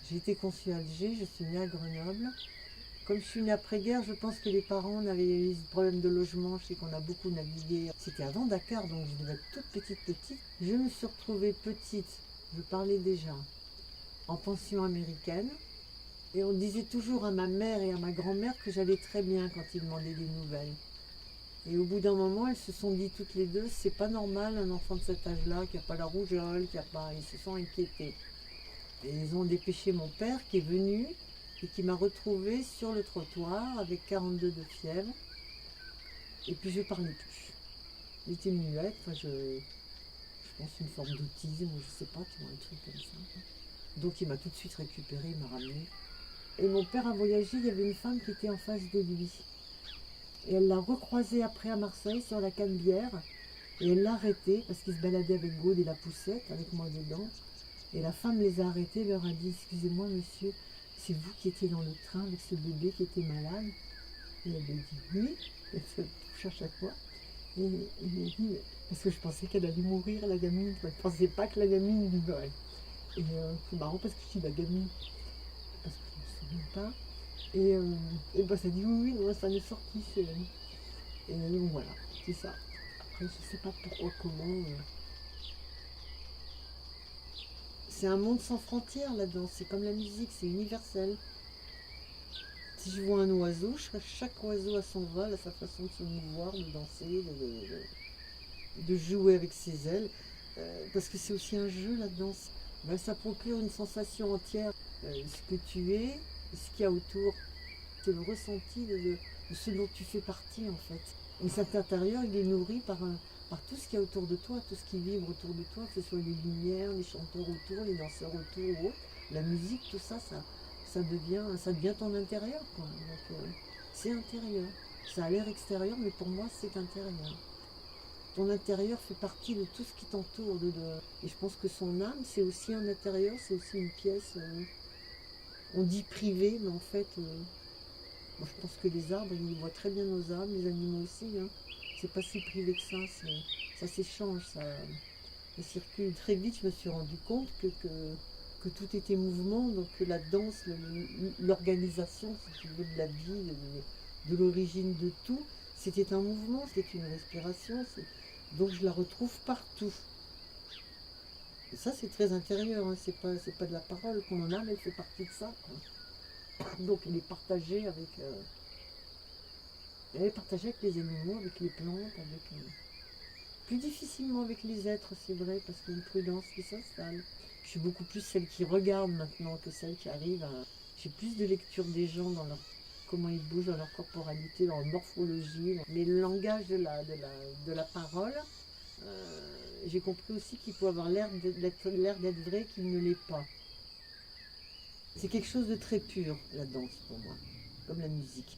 J'ai été conçue à Alger, je suis née à Grenoble. Comme je suis née après-guerre, je pense que les parents avaient eu ce problème de logement. Je sais qu'on a beaucoup navigué. C'était avant Dakar, donc je devais être toute petite. Je me suis retrouvée petite, je parlais déjà, en pension américaine. Et on disait toujours à ma mère et à ma grand-mère que j'allais très bien quand ils demandaient des nouvelles. Et au bout d'un moment, elles se sont dit toutes les deux, c'est pas normal un enfant de cet âge-là, qui n'a pas la rougeole, qui a pas. Ils se sont inquiétés. Et ils ont dépêché mon père qui est venu et qui m'a retrouvée sur le trottoir avec 42 de fièvre. Et puis je parlais plus. J'étais muette, je pense une forme d'autisme ou je sais pas, tu vois, un truc comme ça. Donc il m'a tout de suite récupéré, il m'a ramené. Et mon père a voyagé, il y avait une femme qui était en face de lui. Et elle l'a recroisé après à Marseille sur la Canebière. Et elle l'a arrêté parce qu'il se baladait avec Gaude et la poussette, avec moi dedans. Et la femme les a arrêtés, leur a dit, excusez-moi monsieur, c'est vous qui étiez dans le train avec ce bébé qui était malade? Et elle lui a dit oui, elle se touche à chaque fois. Et il m'a dit, parce que je pensais qu'elle allait mourir, la gamine. Je ne pensais pas que la gamine lui meurt. Et c'est marrant parce que je dis la gamine, parce que je ne me souviens pas. Et bah, ça dit oui, non, ça m'est sorti. Et donc voilà, c'est ça. Après, je sais pas pourquoi, comment. C'est un monde sans frontières là-dedans. C'est comme la musique, c'est universel. Si je vois un oiseau, chaque oiseau a son vol, a sa façon de se mouvoir, de danser, de jouer avec ses ailes. Parce que c'est aussi un jeu là-dedans. Ben, ça procure une sensation entière. Ce que tu es, ce qu'il y a autour. C'est le ressenti de ce dont tu fais partie en fait. Et cet intérieur, il est nourri par tout ce qu'il y a autour de toi, tout ce qui vibre autour de toi, que ce soit les lumières, les chanteurs autour, les danseurs autour ou autre. La musique, tout ça, ça devient ton intérieur, quoi. Donc, c'est intérieur. Ça a l'air extérieur, mais pour moi, c'est intérieur. Ton intérieur fait partie de tout ce qui t'entoure. Et je pense que son âme, c'est aussi un intérieur, c'est aussi une pièce. On dit privée, mais en fait, moi, je pense que les arbres, ils voient très bien nos âmes, les animaux aussi. Hein. C'est pas si privé que ça s'échange, ça circule. Très vite, je me suis rendu compte que tout était mouvement, donc que la danse, l'organisation, si tu veux, de la vie, de l'origine de tout, c'était un mouvement, c'était une respiration. Donc je la retrouve partout. Et ça, c'est très intérieur, hein. C'est pas de la parole qu'on en a, mais elle fait partie de ça, quoi. Donc elle est partagée avec les animaux, avec les plantes, plus difficilement avec les êtres, c'est vrai, parce qu'il y a une prudence qui s'installe. Je suis beaucoup plus celle qui regarde maintenant que celle qui arrive à. J'ai plus de lecture des gens dans comment ils bougent, dans leur corporalité, dans leur morphologie. Mais le langage de la parole, j'ai compris aussi qu'il faut avoir l'air d'être vrai qu'il ne l'est pas. C'est quelque chose de très pur, la danse, pour moi, comme la musique.